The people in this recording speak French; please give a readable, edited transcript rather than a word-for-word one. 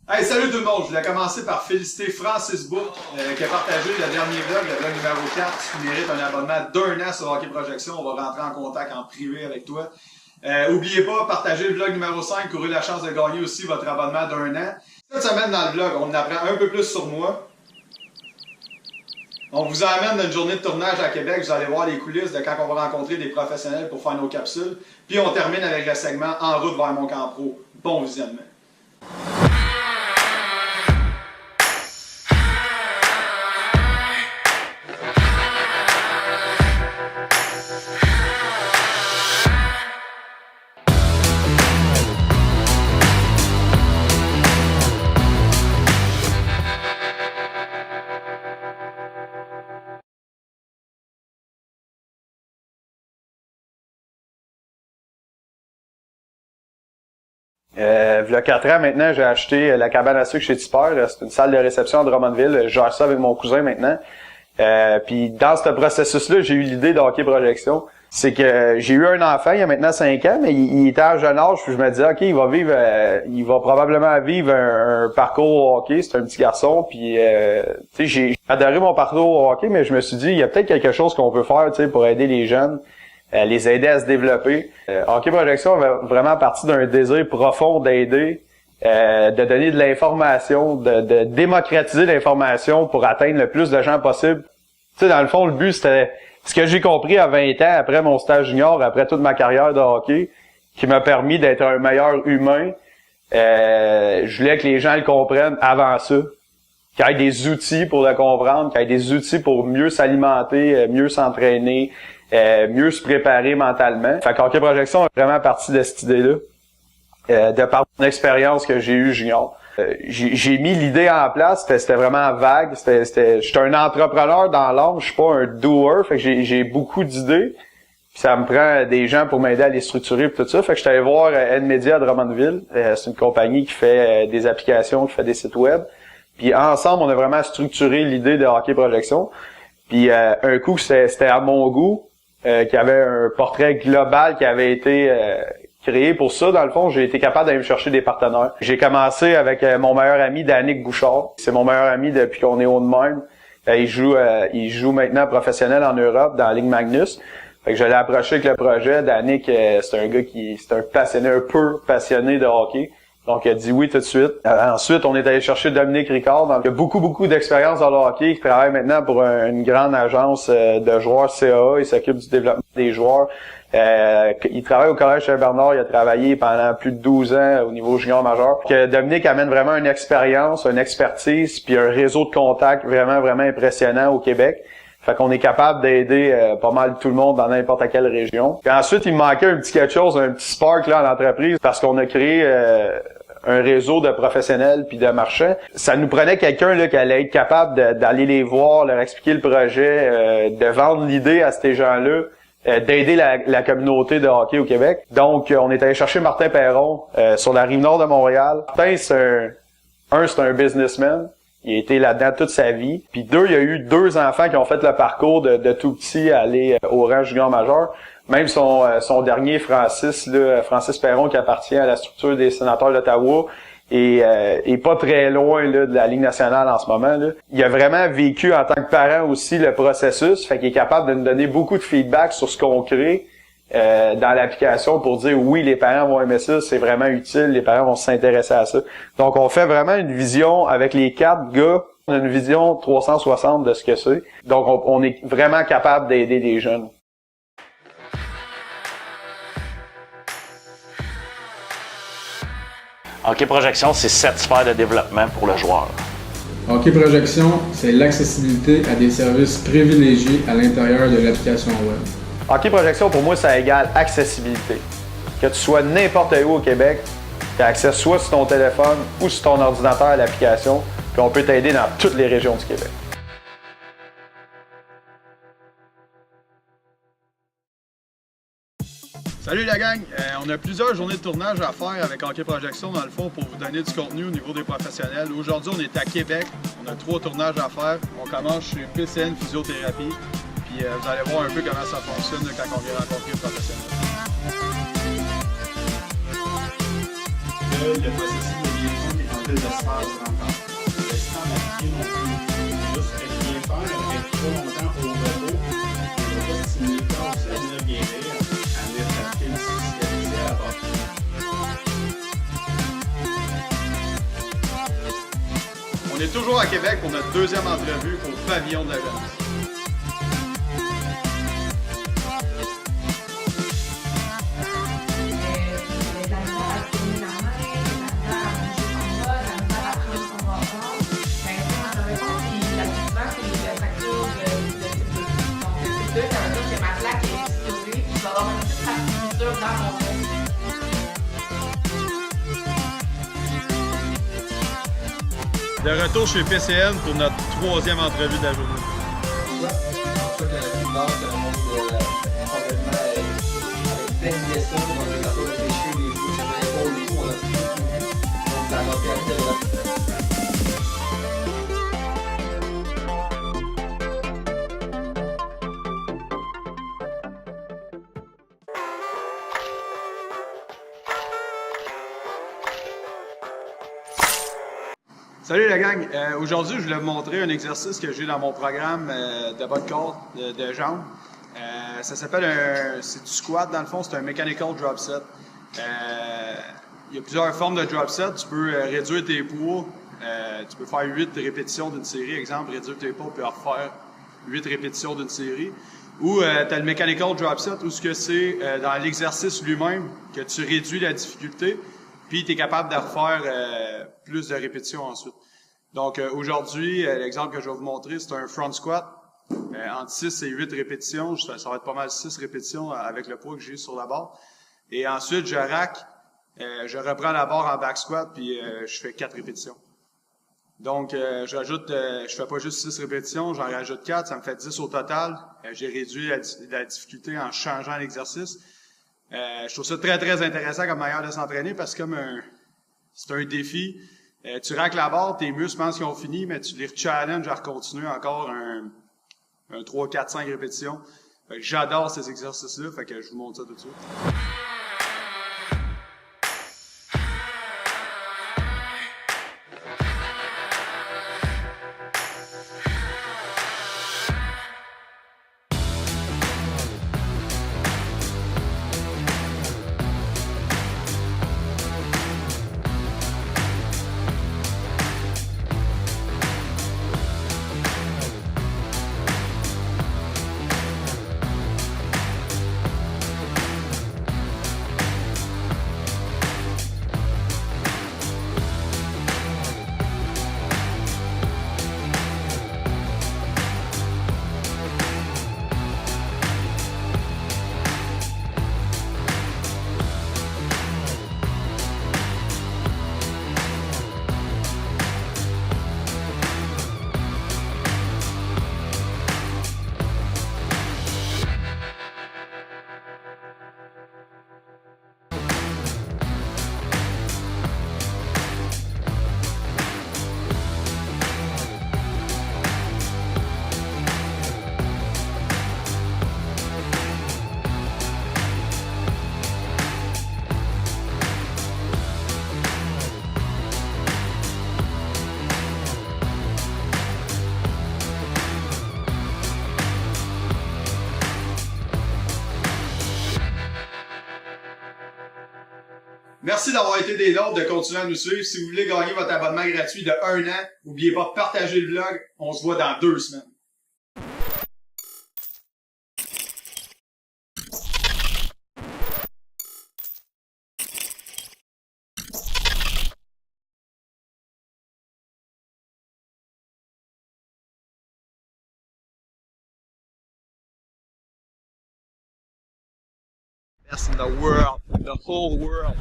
Hey, salut tout le monde! Je voulais commencer par féliciter Francis Book qui a partagé le dernier vlog, le vlog numéro 4. Tu mérites un abonnement d'1 an sur Hockey Projection. On va rentrer en contact en privé avec toi. Oubliez pas, partagez le vlog numéro 5, courez la chance de gagner aussi votre abonnement d'1 an. Cette semaine dans le vlog, on apprend un peu plus sur moi. On vous emmène dans une journée de tournage à Québec. Vous allez voir les coulisses de quand on va rencontrer des professionnels pour faire nos capsules. Puis on termine avec le segment En route vers mon camp pro. Bon visionnement! Il y a 4 ans maintenant, j'ai acheté la cabane à sucre chez Tipper. C'est une salle de réception à Drummondville. Je gère ça avec mon cousin maintenant. Puis dans ce processus-là, j'ai eu l'idée de Hockey Projection. C'est que j'ai eu un enfant il y a maintenant 5 ans, mais il était à jeune âge, puis je me disais, OK, il va probablement vivre un parcours au hockey. C'est un petit garçon, puis tu sais, j'ai adoré mon parcours au hockey, mais je me suis dit, il y a peut-être quelque chose qu'on peut faire, tu sais, pour aider les jeunes. Les aider à se développer. Hockey Projection avait vraiment parti d'un désir profond d'aider, de donner de l'information, de démocratiser l'information pour atteindre le plus de gens possible. Tu sais, dans le fond, le but, c'était ce que j'ai compris à 20 ans, après mon stage junior, après toute ma carrière de hockey, qui m'a permis d'être un meilleur humain. Je voulais que les gens le comprennent avant ça. Qu'il y ait des outils pour le comprendre, qu'il y ait des outils pour mieux s'alimenter, mieux s'entraîner, mieux se préparer mentalement. Fait qu'Hockey Projection est vraiment parti de cette idée-là, de par mon expérience que j'ai eue junior. J'ai mis l'idée en place, c'était vraiment vague. J'étais un entrepreneur dans l'âme, je suis pas un doer, fait que j'ai beaucoup d'idées. Puis ça me prend des gens pour m'aider à les structurer et tout ça. Fait que j'étais allé voir N-Media à Drummondville. C'est une compagnie qui fait des applications, qui fait des sites web. Puis ensemble, on a vraiment structuré l'idée de Hockey Projection. Puis un coup, c'était à mon goût, qu'il y avait un portrait global qui avait été créé pour ça. Dans le fond, j'ai été capable d'aller me chercher des partenaires. J'ai commencé avec mon meilleur ami, Danick Bouchard. C'est mon meilleur ami depuis qu'on est haut de même. Il joue maintenant professionnel en Europe, dans la Ligue Magnus. Fait que je l'ai approché avec le projet. Danick, c'est un gars c'est un passionné, un peu passionné de hockey. Donc, il a dit oui tout de suite. Ensuite, on est allé chercher Dominique Ricard. Donc, il a beaucoup d'expérience dans le hockey. Il travaille maintenant pour une grande agence de joueurs CAA. Il s'occupe du développement des joueurs. Il travaille au Collège Saint-Bernard. Il a travaillé pendant plus de 12 ans au niveau junior majeur. Dominique amène vraiment une expérience, une expertise, puis un réseau de contacts vraiment impressionnant au Québec. Fait qu'on est capable d'aider pas mal tout le monde dans n'importe quelle région. Puis ensuite, il me manquait un petit quelque chose, un petit spark là à l'entreprise, parce qu'on a créé un réseau de professionnels puis de marchands. Ça nous prenait quelqu'un là qui allait être capable d'aller les voir, leur expliquer le projet, de vendre l'idée à ces gens-là, d'aider la communauté de hockey au Québec. Donc, on est allé chercher Martin Perron sur la rive nord de Montréal. Martin, c'est un businessman. Il a été là-dedans toute sa vie. Puis 2, il y a eu 2 enfants qui ont fait le parcours de tout petit à aller au rang junior majeur. Même son dernier, Francis Perron, qui appartient à la structure des sénateurs d'Ottawa, est pas très loin là, de la Ligue nationale en ce moment. Là. Il a vraiment vécu en tant que parent aussi le processus, fait qu'il est capable de nous donner beaucoup de feedback sur ce qu'on crée dans l'application pour dire oui, les parents vont aimer ça, c'est vraiment utile, les parents vont s'intéresser à ça. Donc on fait vraiment une vision avec les 4 gars, on a une vision 360 de ce que c'est. Donc on est vraiment capable d'aider les jeunes. Hockey Projection, c'est 7 sphères de développement pour le joueur. Hockey Projection, c'est l'accessibilité à des services privilégiés à l'intérieur de l'application web. Hockey Projection, pour moi, ça égale accessibilité. Que tu sois n'importe où au Québec, tu as accès soit sur ton téléphone ou sur ton ordinateur à l'application, puis on peut t'aider dans toutes les régions du Québec. Salut la gang! On a plusieurs journées de tournage à faire avec Hockey Projection dans le fond pour vous donner du contenu au niveau des professionnels. Aujourd'hui, on est à Québec. On a 3 tournages à faire. On commence chez PCN Physiothérapie. Puis vous allez voir un peu comment ça fonctionne là, quand on vient rencontrer les professionnels. Il y a le processus de liaison qui est en de l'espace d'entendre. Le système appliqué non plus. Juste rien faire, rester trop longtemps au repos, on va pas stimuler le corps aussi à venir guérir, à venir pratiquer le système à bord. On est toujours à Québec pour notre deuxième entrevue au pavillon de la jeunesse. De retour chez PCN pour notre troisième entrevue de la journée. Ouais, je crois que la plupart, c'est un monde complètement avec plein de blessures, donc les cartons de péché, les joues, c'est un épaule et tout, on a tout. Donc ça m'a permis de Salut la gang! Aujourd'hui, je voulais vous montrer un exercice que j'ai dans mon programme de bas de corps, de jambes. Ça s'appelle c'est du squat dans le fond, c'est un mechanical drop set. Il y a plusieurs formes de drop set. Tu peux réduire tes poids. Tu peux faire 8 répétitions d'une série. Exemple, réduire tes poids puis refaire 8 répétitions d'une série. Ou tu as le mechanical drop set où c'est dans l'exercice lui-même que tu réduis la difficulté. Puis tu es capable de refaire plus de répétitions ensuite. Donc aujourd'hui, l'exemple que je vais vous montrer, c'est un front squat. Entre 6 et 8 répétitions. Ça va être pas mal 6 répétitions avec le poids que j'ai sur la barre. Et ensuite, je rack. Je reprends la barre en back squat, puis je fais 4 répétitions. Donc, je fais pas juste 6 répétitions, j'en rajoute 4, ça me fait 10 au total. J'ai réduit la difficulté en changeant l'exercice. Je trouve ça très, très intéressant comme manière de s'entraîner parce que c'est un défi. Tu racks la barre, tes muscles pensent qu'ils ont fini, mais tu les challenges à continuer encore un 3, 4, 5 répétitions. J'adore ces exercices-là, fait que je vous montre ça tout de suite. Merci d'avoir été des nôtres, de continuer à nous suivre. Si vous voulez gagner votre abonnement gratuit de 1 an, n'oubliez pas de partager le vlog. On se voit dans 2 semaines. Best in the world, the whole world.